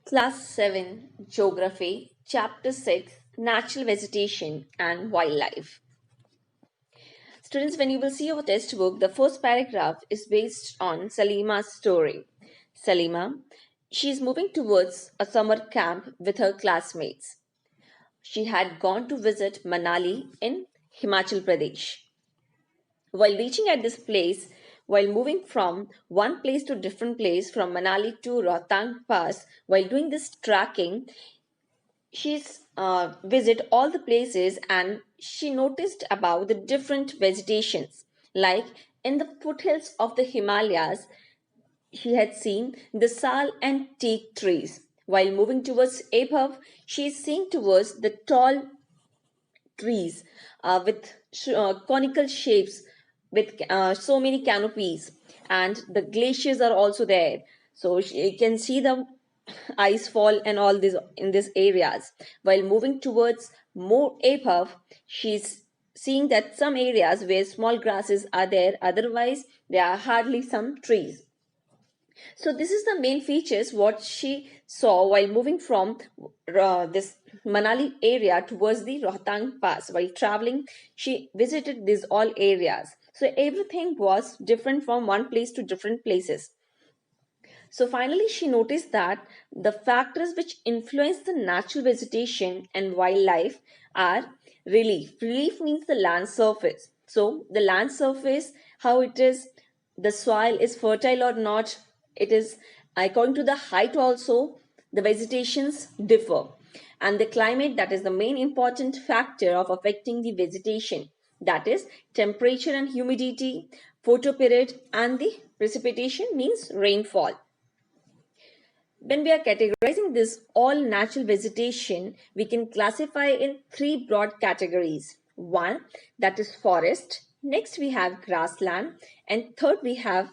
Class 7 Geography, Chapter 6 Natural Vegetation and Wildlife. Students, when you will see your textbook, the first paragraph is based on Salima's story. Salima, she is moving towards a summer camp with her classmates. She had gone to visit Manali in Himachal Pradesh. While reaching at this place, while moving from one place to different place from Manali to Rohtang Pass, while doing this tracking, she's visit all the places and she noticed about the different vegetations, like in the foothills of the Himalayas she had seen the sal and teak trees. While moving towards above, she is seeing towards the tall trees with conical shapes with so many canopies, and the glaciers are also there, so you can see the ice fall and all this in these areas. While moving towards more above, she's seeing that some areas where small grasses are there, otherwise there are hardly some trees. So this is the main features what she saw while moving from this Manali area towards the Rohtang Pass. While traveling, she visited these all areas. So everything was different from one place to different places. So finally, she noticed that the factors which influence the natural vegetation and wildlife are relief. Relief means the land surface. So the land surface, how it is, the soil is fertile or not. It is according to the height also. The vegetations differ, and the climate, that is the main important factor of affecting the vegetation. That is temperature and humidity, photoperiod, and the precipitation means rainfall. When we are categorizing this all natural vegetation, we can classify in three broad categories. One, that is forest. Next, we have grassland, and third, we have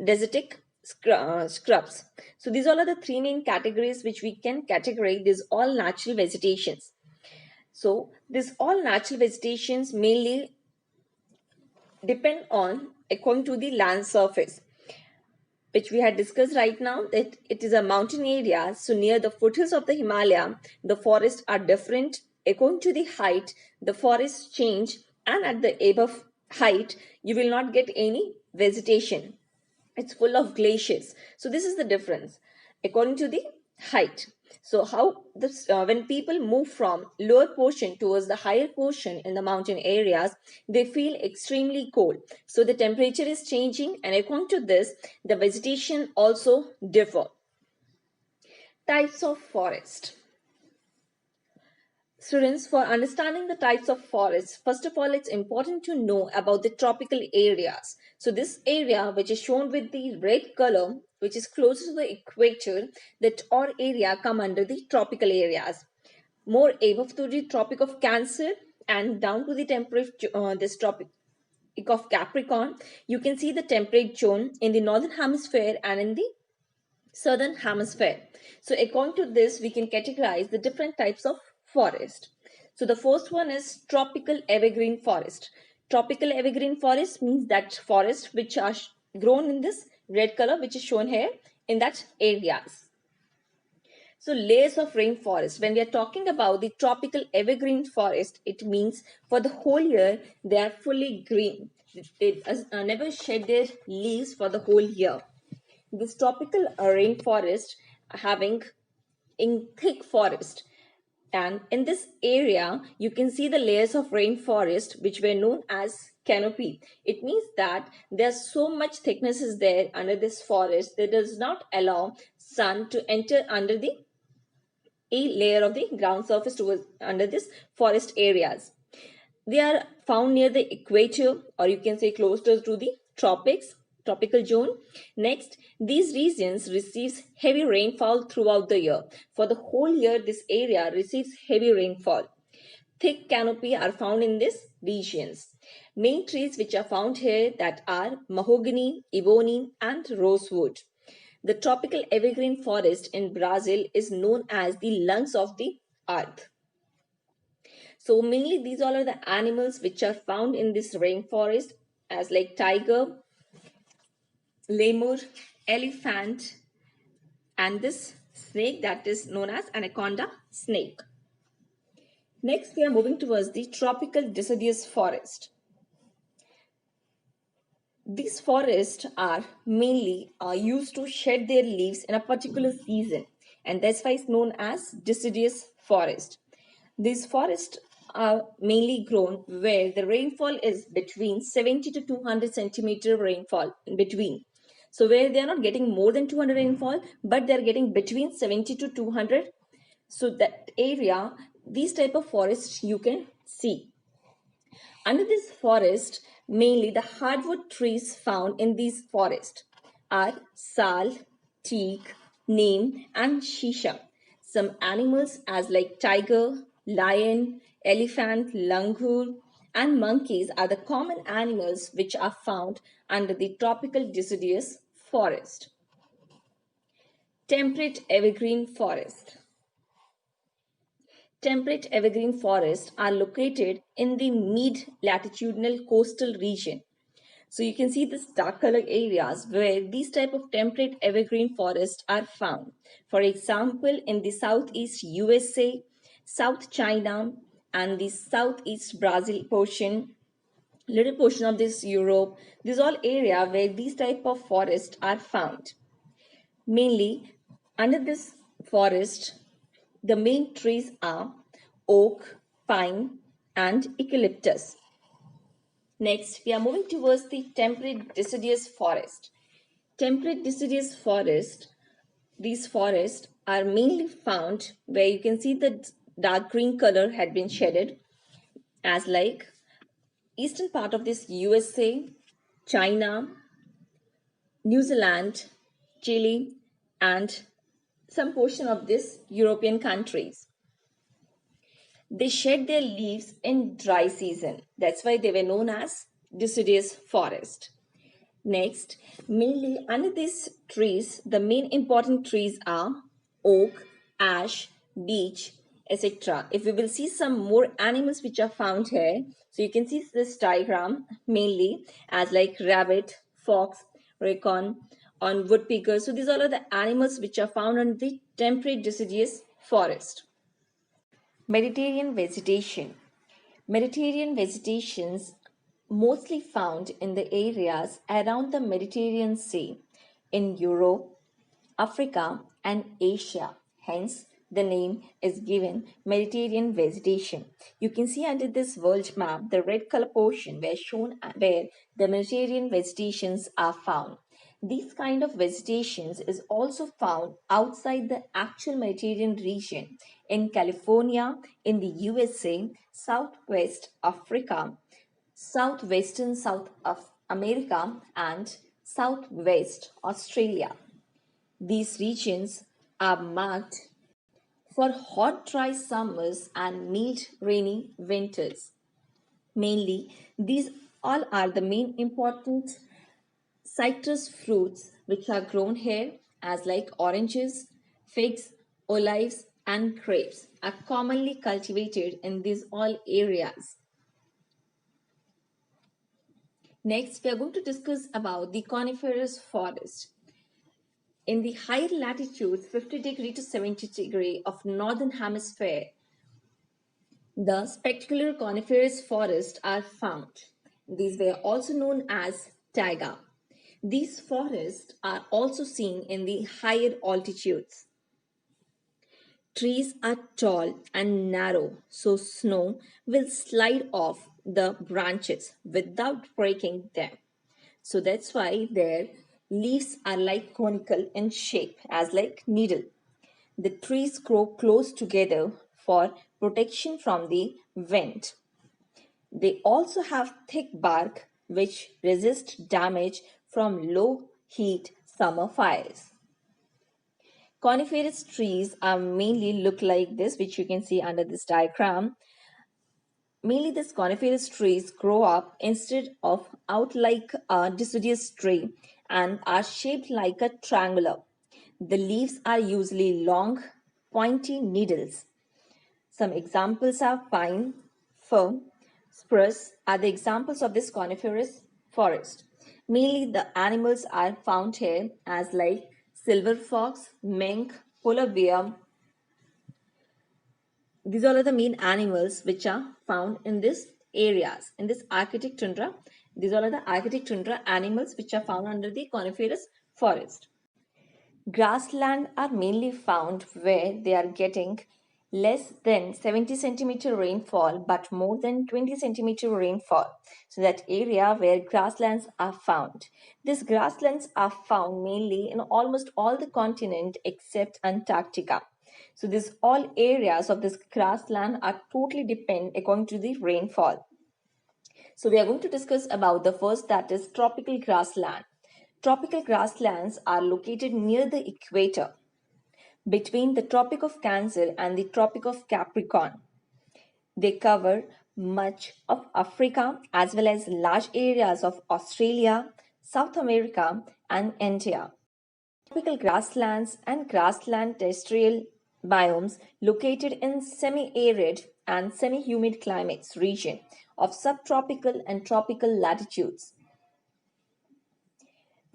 desertic scrubs. So these all are the three main categories which we can categorize these all natural vegetations. So these all natural vegetations mainly depend on according to the land surface, which we had discussed right now, that it is a mountain area. So near the foothills of the Himalaya, the forests are different. According to the height, the forests change, and at the above height, you will not get any vegetation. It's full of glaciers. So this is the difference according to the height. So how this when people move from lower portion towards the higher portion in the mountain areas, they feel extremely cold, so the temperature is changing, and according to this the vegetation also differ. Types of forest. Students, for understanding the types of forests, first of all, it's important to know about the tropical areas. So this area, which is shown with the red color, which is close to the equator, that all area come under the tropical areas. More above to the Tropic of Cancer and down to the temperate, this Tropic of Capricorn, you can see the temperate zone in the northern hemisphere and in the southern hemisphere. So according to this, we can categorize the different types of forest. So the first one is tropical evergreen forest. Tropical evergreen forest means that forest which are grown in this red color, which is shown here in that areas. So layers of rainforest. When we are talking about the tropical evergreen forest, it means for the whole year they are fully green. They never shed their leaves for the whole year. This tropical rainforest having in thick forest, and in this area you can see the layers of rainforest which were known as canopy. It means that there's so much thickness is there under this forest that does not allow sun to enter under the a layer of the ground surface towards under this forest areas. They are found near the equator, or you can say closer to the tropics, tropical zone. Next, these regions receives heavy rainfall throughout the year. For the whole year, this area receives heavy rainfall. Thick canopy are found in these regions. Main trees which are found here that are mahogany, ebony, and rosewood. The tropical evergreen forest in Brazil is known as the lungs of the earth. So mainly these all are the animals which are found in this rainforest, as like tiger, lemur, elephant, and this snake that is known as anaconda snake. Next, we are moving towards the tropical deciduous forest. These forests are mainly used to shed their leaves in a particular season, and that's why it's known as deciduous forest. These forests are mainly grown where the rainfall is between 70 to 200 centimeter rainfall in between. So where they are not getting more than 200 rainfall, but they are getting between 70 to 200. So that area, these type of forests you can see. Under this forest, mainly the hardwood trees found in these forests are sal, teak, neem, and shisha. Some animals as like tiger, lion, elephant, langur, and monkeys are the common animals which are found under the tropical deciduous forest. Temperate evergreen forest. Temperate evergreen forests are located in the mid-latitudinal coastal region. So you can see this dark color areas where these type of temperate evergreen forests are found. For example, in the southeast USA, South China, and the southeast Brazil portion, little portion of this Europe, these all area where these type of forests are found. Mainly under this forest, the main trees are oak, pine, and eucalyptus. Next, we are moving towards the temperate deciduous forest. Temperate deciduous forest, these forests are mainly found where you can see the dark green color had been shaded as like eastern part of this USA, China, New Zealand, Chile, and some portion of this European countries. They shed their leaves in dry season. That's why they were known as deciduous forest. Next, mainly under these trees, the main important trees are oak, ash, beech, etc. If we will see some more animals which are found here, so you can see this diagram mainly as like rabbit, fox, raccoon, on woodpecker. So these all are the animals which are found in the temperate deciduous forest. Mediterranean vegetation. Mediterranean vegetations mostly found in the areas around the Mediterranean Sea in Europe, Africa, and Asia. Hence, the name is given Mediterranean vegetation. You can see under this world map the red color portion where shown where the Mediterranean vegetations are found. These kind of vegetations is also found outside the actual Mediterranean region in California, in the USA, Southwest Africa, Southwestern South of America, and Southwest Australia. These regions are marked for hot, dry summers and mild, rainy winters. Mainly, these all are the main important citrus fruits which are grown here as like oranges, figs, olives, and grapes are commonly cultivated in these all areas. Next, we are going to discuss about the coniferous forest. In the higher latitudes, 50 to 70 of northern hemisphere, the spectacular coniferous forests are found. These were also known as taiga. These forests are also seen in the higher altitudes. Trees are tall and narrow, so snow will slide off the branches without breaking them. So that's why their leaves are like conical in shape, as like needle. The trees grow close together for protection from the wind. They also have thick bark which resists damage from low heat summer fires. Coniferous trees are mainly look like this, which you can see under this diagram. Mainly these coniferous trees grow up instead of out like a deciduous tree and are shaped like a triangular. The leaves are usually long, pointy needles. Some examples are pine, fir, spruce are the examples of this coniferous forest. Mainly the animals are found here as like silver fox, mink, polar bear. These all are the main animals which are found in these areas, in this Arctic tundra. These all are the Arctic tundra animals which are found under the coniferous forest. Grassland are mainly found where they are getting less than 70 centimeter rainfall but more than 20 centimeter rainfall. So that area where grasslands are found. These grasslands are found mainly in almost all the continent except Antarctica. So these all areas of this grassland are totally depend according to the rainfall. So we are going to discuss about the first, that is tropical grassland. Tropical grasslands are located near the equator between the Tropic of Cancer and the Tropic of Capricorn. They cover much of Africa as well as large areas of Australia, South America, and India. Tropical grasslands and grassland terrestrial biomes located in semi-arid and semi-humid climates region of subtropical and tropical latitudes.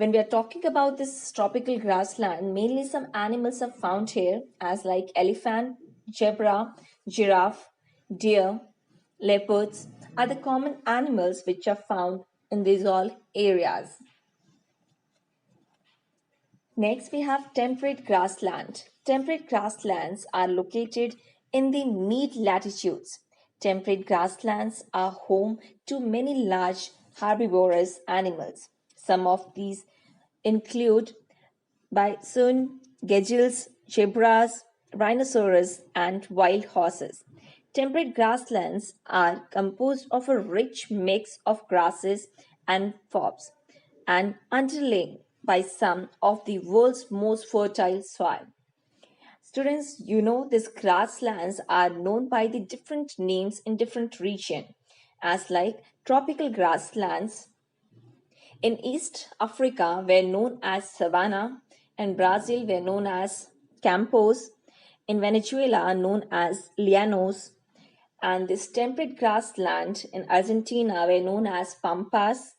When we are talking about this tropical grassland, mainly some animals are found here as like elephant, zebra, giraffe, deer, leopards are the common animals which are found in these all areas. Next, we have temperate grassland. Temperate grasslands are located in the mid latitudes. Temperate grasslands are home to many large herbivorous animals. Some of these include bison, gazelles, zebras, rhinoceros, and wild horses. Temperate grasslands are composed of a rich mix of grasses and forbs and underlain by some of the world's most fertile soil. Students, you know these grasslands are known by the different names in different region as like tropical grasslands in East Africa were known as savanna, and Brazil were known as campos, in Venezuela known as llanos, and this temperate grassland in Argentina were known as pampas,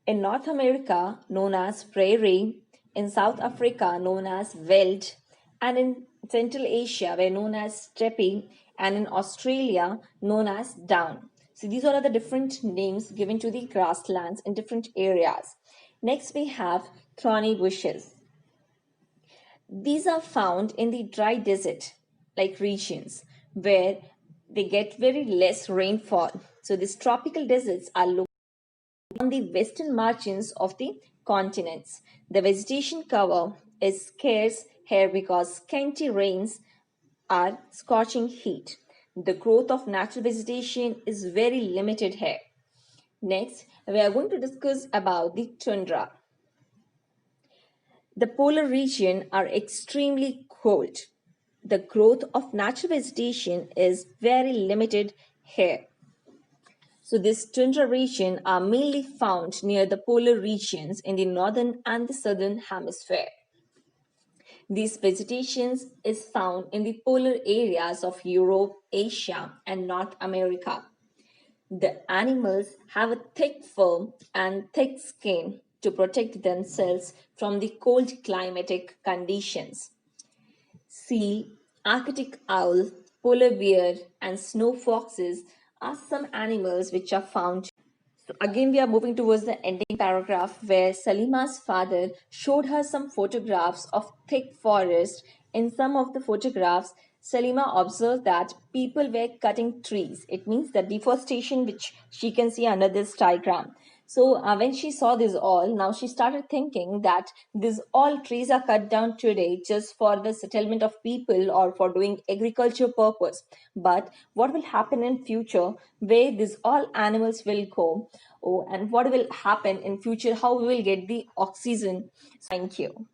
in North America known as prairie, in South Africa known as veld, and in Central Asia were known as steppe, and in Australia known as down. So these are the different names given to the grasslands in different areas. Next we have thorny bushes. These are found in the dry desert like regions where they get very less rainfall. So these tropical deserts are located on the western margins of the continents. The vegetation cover is scarce here because scanty rains are scorching heat. The growth of natural vegetation is very limited here. Next, we are going to discuss about the tundra. The polar region are extremely cold. The growth of natural vegetation is very limited here. So this tundra region are mainly found near the polar regions in the northern and the southern hemisphere. These vegetations is found in the polar areas of Europe, Asia, and North America. The animals have a thick fur and thick skin to protect themselves from the cold climatic conditions. Seal, Arctic owl, polar bear, and snow foxes are some animals which are found. So again, we are moving towards the ending paragraph where Salima's father showed her some photographs of thick forest. In some of the photographs, Salima observed that people were cutting trees. It means the deforestation which she can see under this diagram. So when she saw this all, now she started thinking that these all trees are cut down today just for the settlement of people or for doing agriculture purpose. But what will happen in future where these all animals will go? Oh, and what will happen in future? How we will get the oxygen? Thank you.